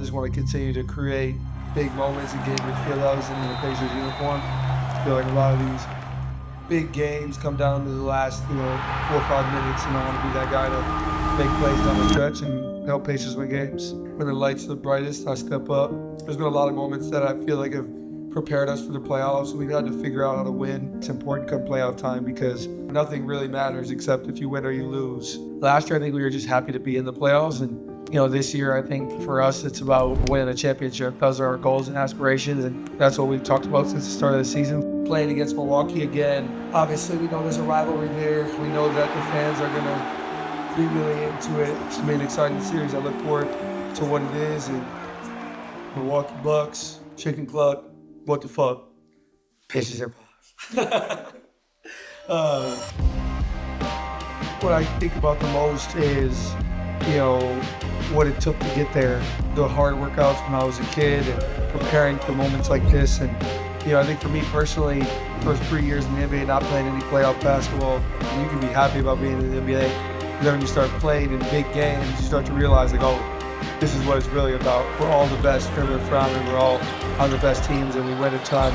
just want to continue to create big moments and games that feel I was in the Pacers uniform. I feel like a lot of these big games come down to the last, 4 or 5 minutes, and I want to be that guy to make plays down the stretch and help Pacers win games. When the lights are the brightest, I step up. There's been a lot of moments that I feel like have prepared us for the playoffs. We had to figure out how to win. It's important come playoff time because nothing really matters except if you win or you lose. Last year, I think we were just happy to be in the playoffs, and this year, I think for us, it's about winning a championship. Those are our goals and aspirations, and that's what we've talked about since the start of the season. Playing against Milwaukee again, obviously we know there's a rivalry there. We know that the fans are going to be really into it. It's going to be an exciting series. I look forward to what it is. And Milwaukee Bucks, Chicken Cluck, what the fuck? Pacers are what I think about the most is, what it took to get there. The hard workouts when I was a kid and preparing for moments like this. And, I think for me personally, first 3 years in the NBA, not playing any playoff basketball, you can be happy about being in the NBA. But then when you start playing in big games, you start to realize, this is what it's really about. We're all the best, we're we're all on the best teams, and we win a ton.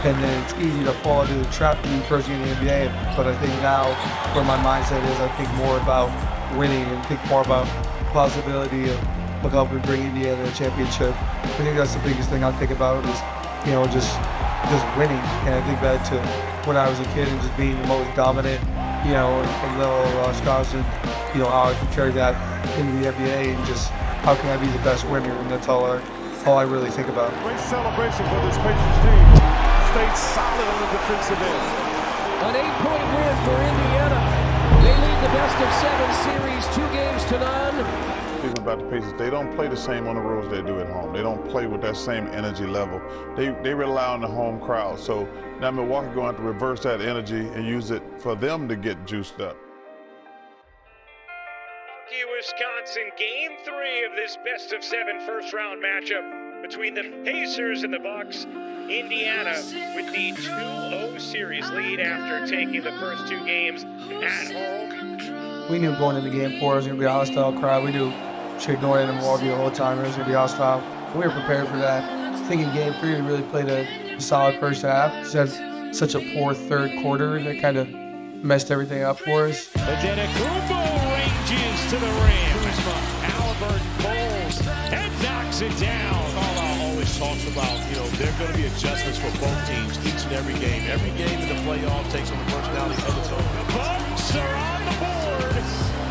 And then it's easy to fall into the trap when you first get in the NBA. But I think now, where my mindset is, I think more about winning and think more about the possibility of helping bring Indiana to a championship. I think that's the biggest thing I think about is, just winning. And I think back to when I was a kid and just being the most dominant, in little Wisconsin, how I can carry that into the NBA and just how can I be the best winner, and that's all I really think about. Great celebration for this Pacers team. Stayed solid on the defensive end. An 8-point win for Indiana. They lead the best of 7 series, 2 games to none. Speaking about the Pacers, they don't play the same on the road as they do at home. They don't play with that same energy level. They rely on the home crowd. So now Milwaukee going to have to reverse that energy and use it for them to get juiced up. Wisconsin, Game 3 of this best-of-7 first-round matchup between the Pacers and the Bucks. Indiana with the 2-0 series lead after taking the first 2 games at home. We knew going into Game 4 it was going to be a hostile crowd. We knew should go in Milwaukee the whole time. It was going to be hostile. We were prepared for that. I think in Game 3 we really played a solid first half. Just had such a poor third quarter that kind of messed everything up for us. Antetokounmpo ranges to the rim. Haliburton pulls and knocks it down. Carlisle always talks about, there are going to be adjustments for both teams each and every game. Every game in the playoff takes on the personality of its own. The Bucks are on the board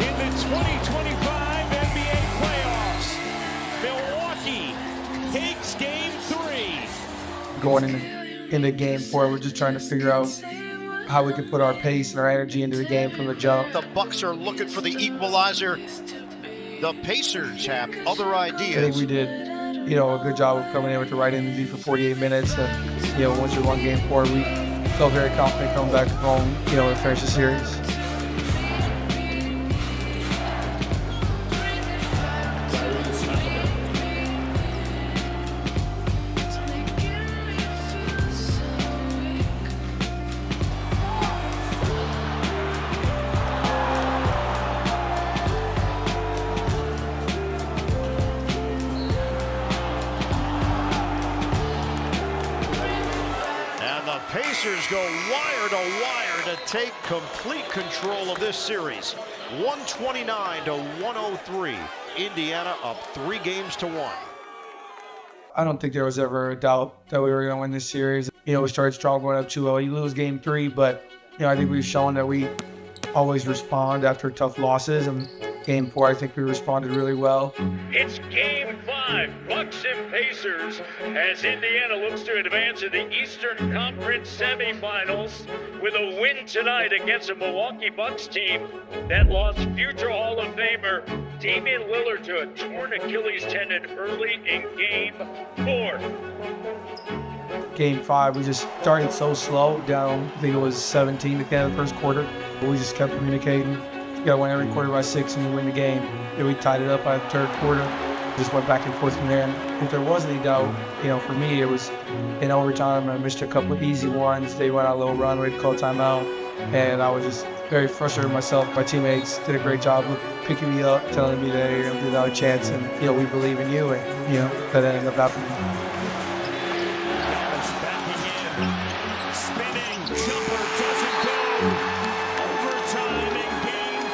in the 2025 NBA playoffs. Milwaukee takes Game 3. Going into Game 4, we're just trying to figure out how we can put our pace and our energy into the game from the jump. The Bucks are looking for the equalizer. The Pacers have other ideas. I think we did, a good job of coming in with the right energy for 48 minutes. And, once we won Game 4, we felt very confident coming back home, and finish the series. Pacers go wire to wire to take complete control of this series. 129 to 103. Indiana up 3 games to 1. I don't think there was ever a doubt that we were going to win this series. We started strong going up 2-0. You lose Game 3, but I think we've shown that we always respond after tough losses. And Game 4, I think we responded really well. It's Game 5, Bucks and Pacers, as Indiana looks to advance to the Eastern Conference semifinals with a win tonight against a Milwaukee Bucks team that lost future Hall of Famer Damian Lillard to a torn Achilles tendon early in Game 4. Game 5, we just started so slow, down, I think it was 17 at the end of the first quarter. We just kept communicating. You got to win every quarter by 6 and you win the game. Then we tied it up by the third quarter. Just went back and forth from there. And if there was any doubt, for me, it was in overtime. I missed a couple of easy ones. They went on a little run, we had to call timeout. And I was just very frustrated with myself. My teammates did a great job of picking me up, telling me that you're going to do another chance, and, we believe in you, and, that ended up happening. Spinning jumper doesn't go. Overtime in game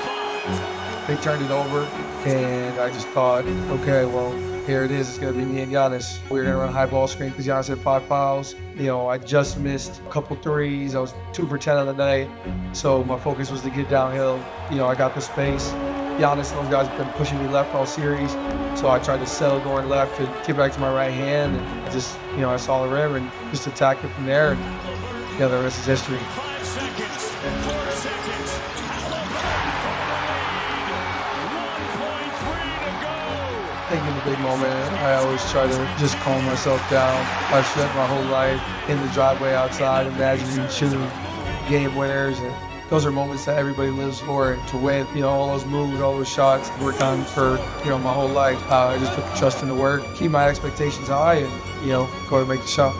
5. They turned it over, and I just thought, okay, well, here it is. It's going to be me and Giannis. We were going to run a high ball screen because Giannis had 5 fouls. I just missed a couple threes. I was 2 for 10 on the night. So my focus was to get downhill. I got the space. Giannis and those guys have been pushing me left all series. So I tried to settle going left and get back to my right hand. And just, I saw the rim and just attacked it from there. And, the rest is history. 5 seconds, 4 seconds. I think in the big moment, I always try to just calm myself down. I've spent my whole life in the driveway outside, imagining shooting game winners, and those are moments that everybody lives for. And to win, all those moves, all those shots, worked on for my whole life. I just put the trust into work, keep my expectations high, and go and make the shot.